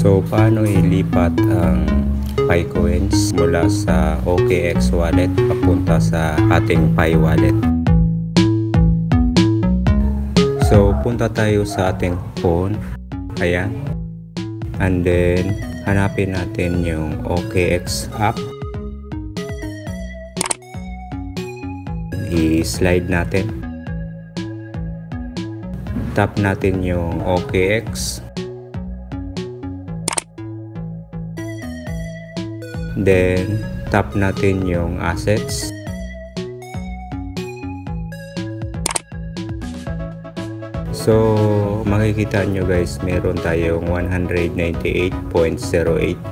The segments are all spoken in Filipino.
So, paano ilipat ang Pi coins mula sa OKX wallet papunta sa ating Pi wallet? So, punta tayo sa ating phone. Ayan. And then, hanapin natin yung OKX app. I-slide natin. Tap natin yung OKX. Then, tap natin yung assets. So, makikita nyo guys, meron tayong 198.08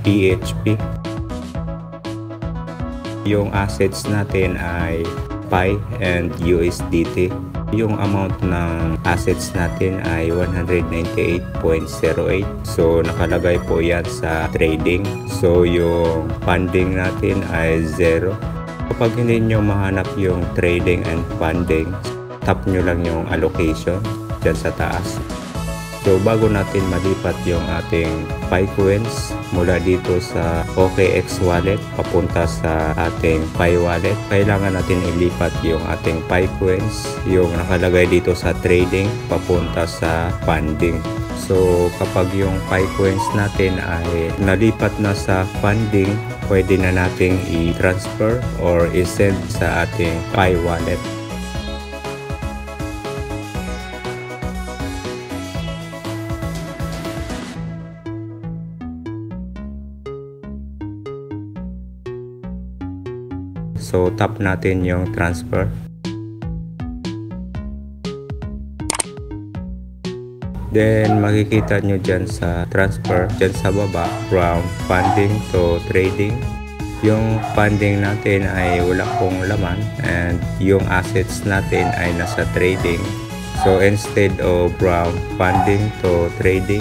PHP. Yung assets natin ay Pi and USDT. Yung amount ng assets natin ay 198.08. So, nakalagay po yan sa trading. So, yung funding natin ay 0. Kapag hindi nyo mahanap yung trading and funding, tap nyo lang yung allocation dyan sa taas. So, bago natin malipat yung ating Pi coins mula dito sa OKX wallet papunta sa ating Pi wallet, kailangan natin ilipat yung ating Pi coins, yung nakalagay dito sa trading, papunta sa funding. So, kapag yung Pi coins natin ay nalipat na sa funding, pwede na nating i-transfer or i-send sa ating Pi wallet. So, tap natin yung transfer. Then, makikita nyo dyan sa transfer, dyan sa baba, from funding to trading. Yung funding natin ay wala pong laman and yung assets natin ay nasa trading. So, instead of from funding to trading,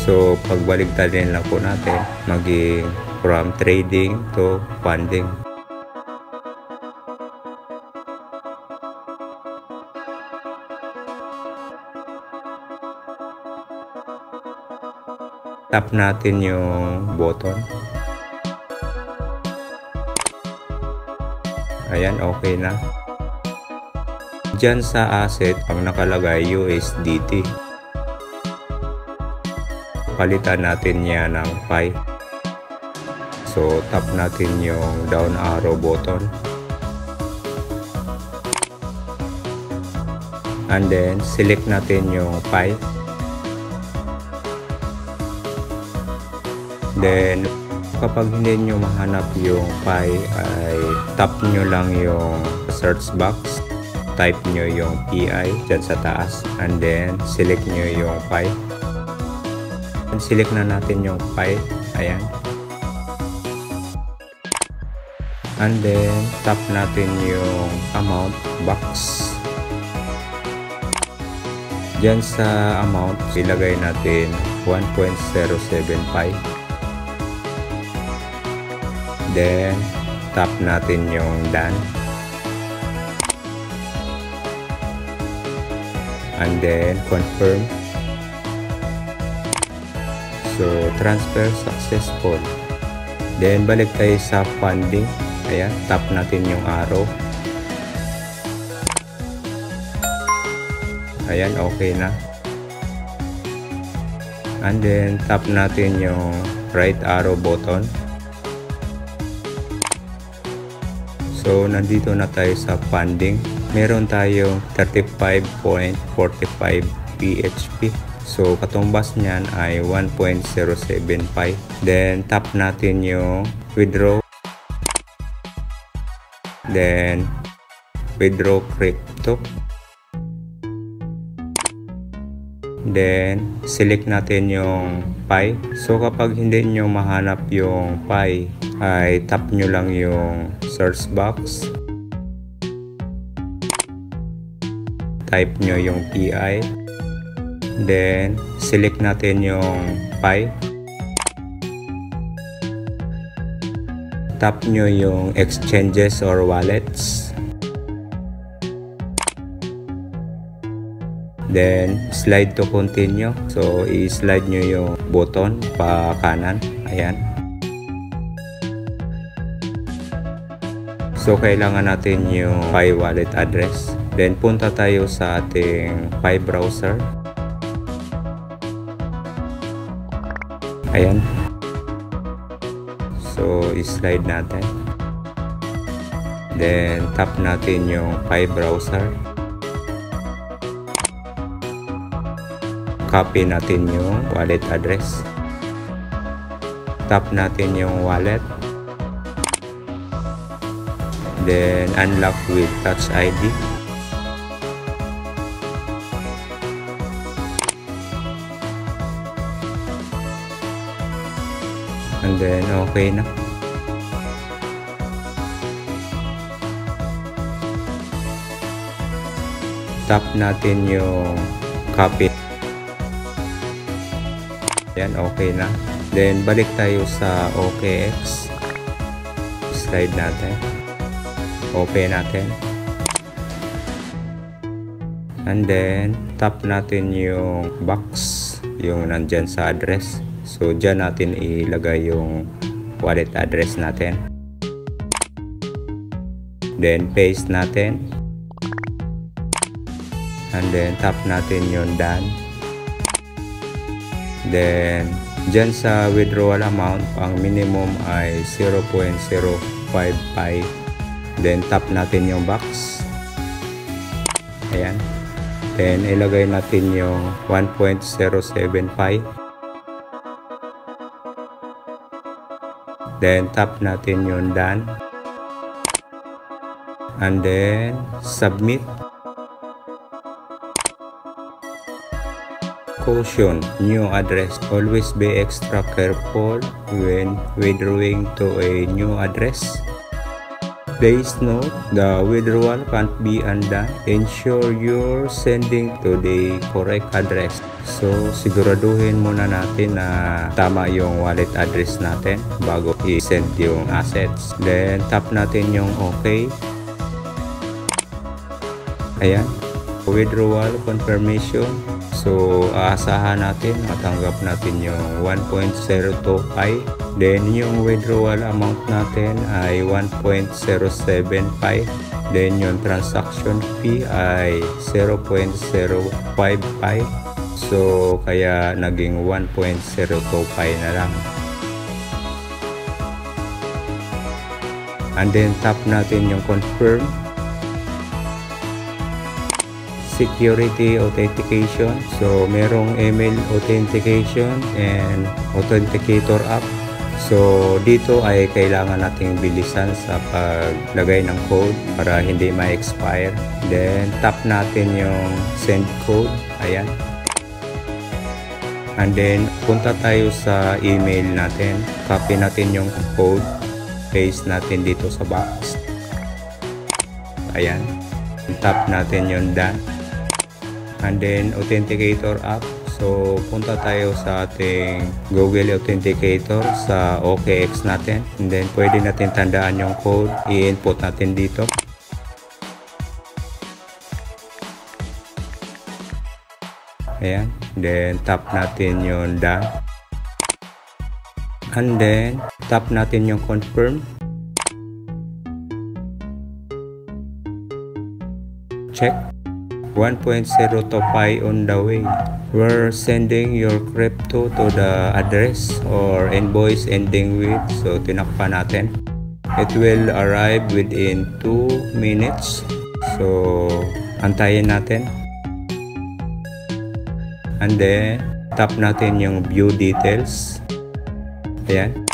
so, pagbaligtarin lang po natin, maging from trading to funding. Tap natin yung button. Ayan, okay na. Diyan sa asset, ang nakalagay USDT. Palitan natin yan ng Pi. So, tap natin yung down arrow button. And then, select natin yung Pi. Then, kapag hindi nyo mahanap yung Pi, ay tap nyo lang yung search box. Type nyo yung PI dyan sa taas. And then, select nyo yung Pi. And select na natin yung Pi. Ayan. And then, tap natin yung amount box. Dyan sa amount, ilagay natin 1.07 Pi. Then, tap natin yung done. And then, confirm. So, transfer successful. Then, balik tayo sa funding. Ayan, tap natin yung arrow. Ayan, okay na. And then, tap natin yung right arrow button. So, nandito na tayo sa funding. Meron tayong 35.45 PHP. So, katumbas niyan ay 1.07 Pi. Then, tap natin yung withdraw. Then, withdraw crypto. Then, select natin yung Pi. So, kapag hindi nyo mahanap yung Pi, ay tap nyo lang yung search box. Type nyo yung PI. Then, select natin yung Pi. Tap nyo yung exchanges or wallets. Then, slide to continue. So, i-slide nyo yung button pa kanan. Ayan. So, kailangan natin yung Pi wallet address. Then, punta tayo sa ating Pi browser. Ayan. So, slide natin. Then, tap natin yung Pi browser. Copy natin yung wallet address. Tap natin yung wallet. Then, unlock with Touch ID. And then, okay na. Tap natin yung copy. Yan, okay na. Then, balik tayo sa OKX. Slide natin. Open natin. And then, tap natin yung box, yung nandyan sa address. So, dyan natin ilagay yung wallet address natin. Then, paste natin. And then, tap natin yung done. Then, dyan sa withdrawal amount, ang minimum ay 0.05 Pi. Then, tap natin yung box. Ayan. Then, ilagay natin yung 1.07 Pi. Then, tap natin yung done. And then, submit. Caution, new address. Always be extra careful when withdrawing to a new address. Please note, the withdrawal can't be undone. Ensure you're sending to the correct address. So, siguraduhin muna natin na tama yung wallet address natin bago i-send yung assets. Then, tap natin yung OK. Ayan. Withdrawal confirmation. So, aasahan natin, matanggap natin yung 1.02 Pi. Then, yung withdrawal amount natin ay 1.07 Pi. Then, yung transaction fee ay 0.05 Pi. So, kaya naging 1.02 Pi na lang. And then, tap natin yung confirm. Security authentication. So, merong email authentication and authenticator app. So, dito ay kailangan nating bilisan sa paglagay ng code para hindi ma-expire. Then, tap natin yung send code. Ayan. And then, punta tayo sa email natin. Copy natin yung code. Paste natin dito sa box. Ayan. Tap natin yung done. And then, authenticator app. So, punta tayo sa ating Google Authenticator sa OKX natin. And then, pwede natin tandaan yung code. I-input natin dito. Ayan. Then, tap natin yung done. And then, tap natin yung confirm. Check. 1.02 Pi on the way. We're sending your crypto to the address or invoice ending with. So, tinakpan natin. It will arrive within 2 minutes. So, antayin natin. And then, tap natin yung view details. Ayan.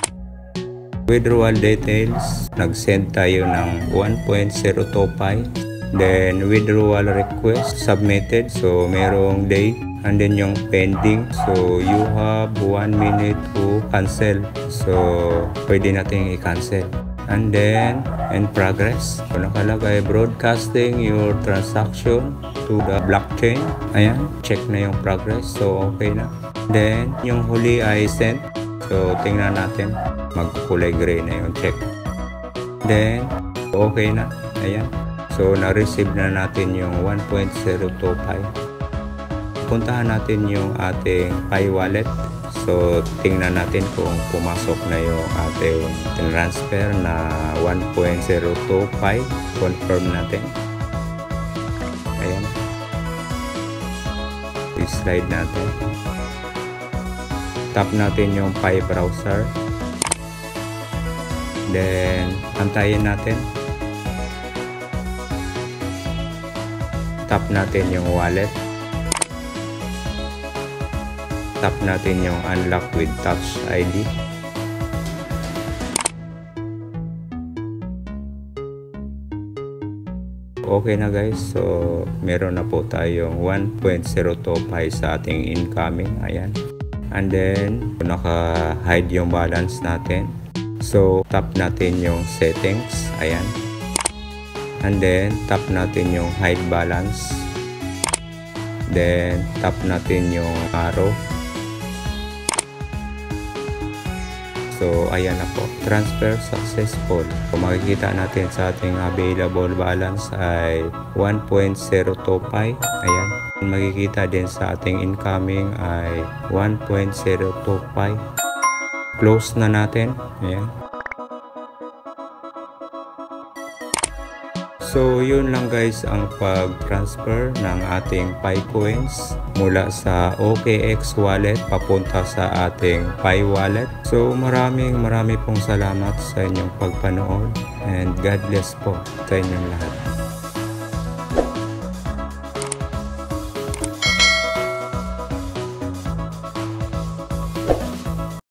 Withdrawal details. Nag-send tayo ng 1.02 Pi. Then, withdrawal request submitted. So, merong date. And then, yung pending. So, you have 1 minute to cancel. So, pwede natin i-cancel. And then, in progress. So, nakalagay, broadcasting your transaction to the blockchain. Ayan, check na yung progress. So, okay na. Then, yung huli ay sent. So, tingnan natin. Magkukulay gray na yung check. Then, okay na. Ayan. So, na-receive na natin yung 1.02 Pi. Puntahan natin yung ating Pi wallet So tingnan natin kung pumasok na yung ating transfer na 1.025. Confirm natin. Ayan. I-slide natin. Tap natin yung Pi browser. Then antayin natin. Tap natin yung wallet. Tap natin yung unlock with touch ID. Okay na guys, so meron na po tayong 1.025 sa ating incoming. Ayan. And then naka-hide yung balance natin. So tap natin yung settings. Ayan. And then tap natin yung hide balance. Then tap natin yung arrow. So ayan na po, transfer successful. Kung makikita natin sa ating available balance ay 1.025. Ayan. Makikita din sa ating incoming ay 1.025. Close na natin. Ayan. So yun lang guys ang pag-transfer ng ating Pi coins mula sa OKX wallet papunta sa ating Pi wallet. So marami pong salamat sa inyong pagpanood and God bless po sa inyong lahat.